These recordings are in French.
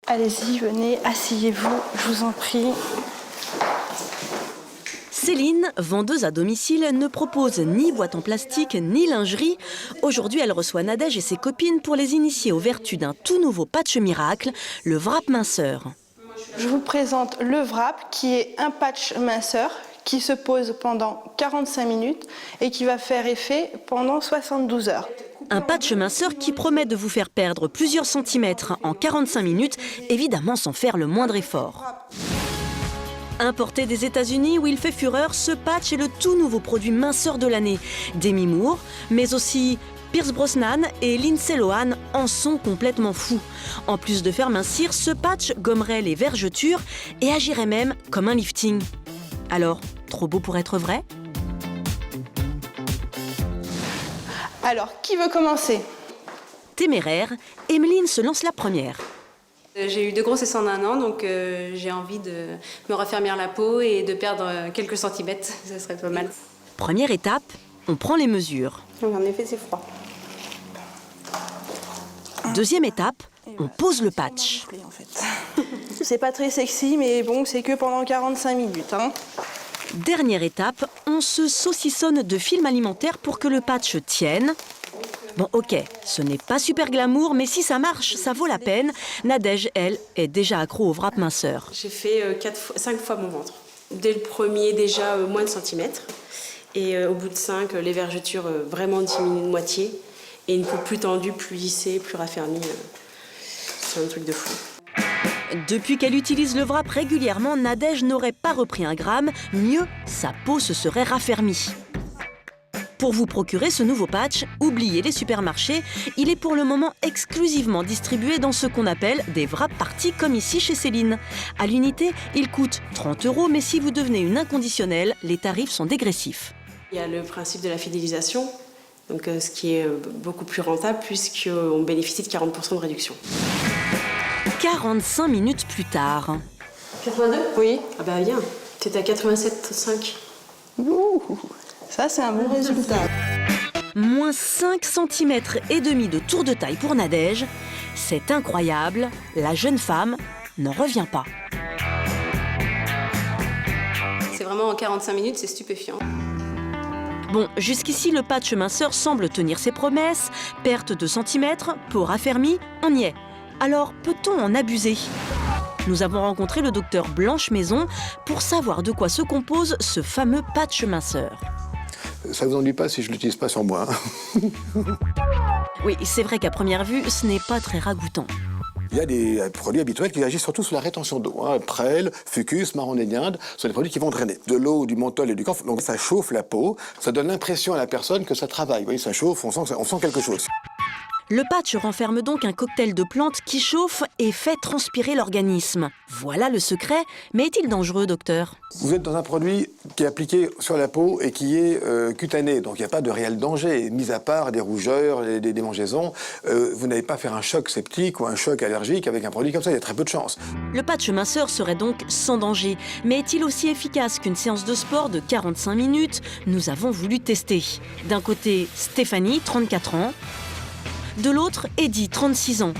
Allez-y, venez, asseyez-vous, je vous en prie. Céline, vendeuse à domicile, ne propose ni boîte en plastique ni lingerie. Aujourd'hui, elle reçoit Nadège et ses copines pour les initier aux vertus d'un tout nouveau patch miracle, le Wrap minceur. Je vous présente le Wrap, qui est un patch minceur qui se pose pendant 45 minutes et qui va faire effet pendant 72 heures. Un patch minceur qui promet de vous faire perdre plusieurs centimètres en 45 minutes, évidemment sans faire le moindre effort. Importé des États-Unis où il fait fureur, ce patch est le tout nouveau produit minceur de l'année. Demi Moore, mais aussi Pierce Brosnan et Lindsay Lohan en sont complètement fous. En plus de faire mincir, ce patch gommerait les vergetures et agirait même comme un lifting. Alors, trop beau pour être vrai ? Alors, qui veut commencer ? Téméraire, Emeline se lance la première. J'ai eu 2 grossesses en 1 an, donc j'ai envie de me raffermir la peau et de perdre quelques centimètres, ça serait pas mal. Première étape, on prend les mesures. En effet, c'est froid. Deuxième étape, on pose le patch. C'est pas très sexy, mais bon, c'est que pendant 45 minutes. Dernière étape, on se saucissonne de film alimentaire pour que le patch tienne. Bon, ok, ce n'est pas super glamour, mais si ça marche, ça vaut la peine. Nadège, elle, est déjà accro au Wrap minceur. J'ai fait 5 fois mon ventre. Dès le premier, déjà moins de centimètres. Et au bout de 5, les vergetures vraiment diminuent de moitié. Et une peau plus tendue, plus lissée, plus raffermie. C'est un truc de fou. Depuis qu'elle utilise le Wrap régulièrement, Nadège n'aurait pas repris un gramme. Mieux, sa peau se serait raffermie. Pour vous procurer ce nouveau patch, oubliez les supermarchés. Il est pour le moment exclusivement distribué dans ce qu'on appelle des Wrap Parties, comme ici chez Céline. À l'unité, il coûte 30 €, mais si vous devenez une inconditionnelle, les tarifs sont dégressifs. Il y a le principe de la fidélisation, donc, ce qui est beaucoup plus rentable puisqu'on bénéficie de 40% de réduction. 45 minutes plus tard. 82 ? Oui. Ah bah bien, t'étais à 87,5. Ouh, ça, c'est un bon résultat. Moins 5 cm et demi de tour de taille pour Nadège. C'est incroyable, la jeune femme n'en revient pas. C'est vraiment en 45 minutes, c'est stupéfiant. Bon, jusqu'ici, le patch minceur semble tenir ses promesses. Perte de centimètres, peau raffermie, on y est. Alors, peut-on en abuser ? Nous avons rencontré le docteur Blanche Maison pour savoir de quoi se compose ce fameux patch minceur. Ça ne vous ennuie pas si je ne l'utilise pas sur moi, hein. Oui, c'est vrai qu'à première vue, ce n'est pas très ragoûtant. Il y a des produits habituels qui agissent surtout sur la rétention d'eau. Prêle, fucus, marronnier d'Inde, ce sont des produits qui vont drainer de l'eau, du menthol et du camphre. Donc ça chauffe la peau, ça donne l'impression à la personne que ça travaille. Vous voyez, ça chauffe, on sent quelque chose. Le patch renferme donc un cocktail de plantes qui chauffe et fait transpirer l'organisme. Voilà le secret, mais est-il dangereux, docteur ? Vous êtes dans un produit qui est appliqué sur la peau et qui est cutané, donc il n'y a pas de réel danger. Mis à part des rougeurs, des démangeaisons, vous n'allez pas faire un choc septique ou un choc allergique avec un produit comme ça, il y a très peu de chance. Le patch minceur serait donc sans danger, mais est-il aussi efficace qu'une séance de sport de 45 minutes ? Nous avons voulu tester. D'un côté, Stéphanie, 34 ans. De l'autre, Eddie, 36 ans.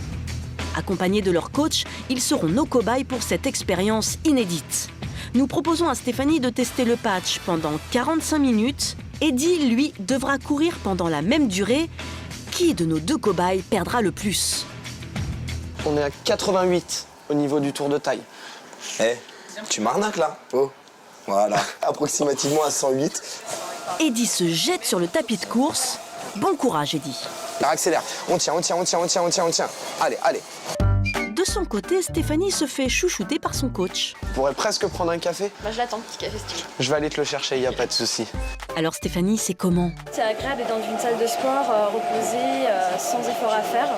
Accompagnés de leur coach, ils seront nos cobayes pour cette expérience inédite. Nous proposons à Stéphanie de tester le patch pendant 45 minutes. Eddie, lui, devra courir pendant la même durée. Qui de nos 2 cobayes perdra le plus ? On est à 88 au niveau du tour de taille. Tu m'arnaques là ? Oh, voilà, approximativement à 108. Eddie se jette sur le tapis de course. Bon courage, Eddie. Alors accélère, on tient. Allez. De son côté, Stéphanie se fait chouchouter par son coach. On pourrait presque prendre un café ? Bah, je l'attends, petit café style. Je vais aller te le chercher, y a pas de souci. Alors Stéphanie, c'est comment ? C'est agréable d'être dans une salle de sport, reposée, sans effort à faire,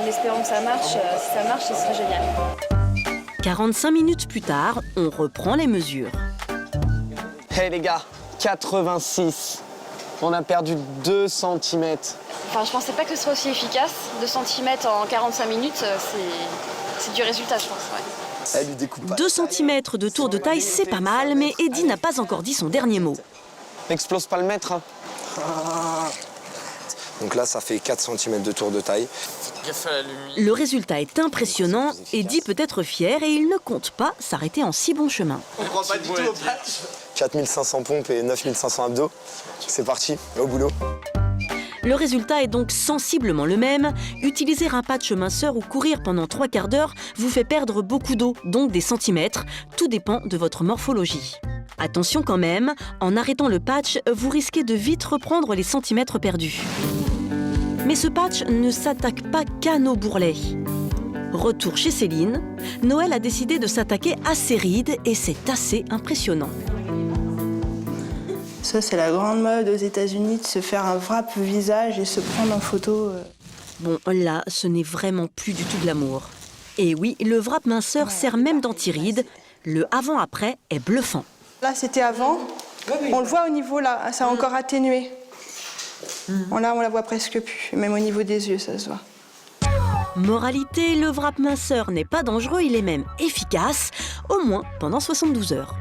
en espérant que ça marche. Si ça marche, ce serait génial. 45 minutes plus tard, on reprend les mesures. Hey les gars, 86. On a perdu 2 cm. Enfin, je pensais pas que ce soit aussi efficace. 2 cm en 45 minutes, c'est du résultat, je pense. Ouais. Elle lui découpe pas. 2 cm de tour de taille, c'est pas mal, mais Eddie n'a pas encore dit son dernier mot. N'explose pas le mètre, hein. Donc là, ça fait 4 cm de tour de taille. Le résultat est impressionnant. Eddy peut être fier et il ne compte pas s'arrêter en si bon chemin. On croit pas du tout au patch. 4500 pompes et 9500 abdos. C'est parti, au boulot. Le résultat est donc sensiblement le même. Utiliser un patch minceur ou courir pendant 3 quarts d'heure vous fait perdre beaucoup d'eau, donc des centimètres. Tout dépend de votre morphologie. Attention quand même, en arrêtant le patch, vous risquez de vite reprendre les centimètres perdus. Mais ce patch ne s'attaque pas qu'à nos bourrelets. Retour chez Céline, Noël a décidé de s'attaquer à ses rides et c'est assez impressionnant. Ça, c'est la grande mode aux États-Unis de se faire un wrap visage et se prendre en photo. Bon, là, ce n'est vraiment plus du tout glamour. Et oui, le wrap minceur sert même d'anti-rides. Le avant-après est bluffant. Là, c'était avant. On le voit au niveau là, ça a encore atténué. Là, on la voit presque plus. Même au niveau des yeux, ça se voit. Moralité, le wrap minceur n'est pas dangereux, il est même efficace, au moins pendant 72 heures.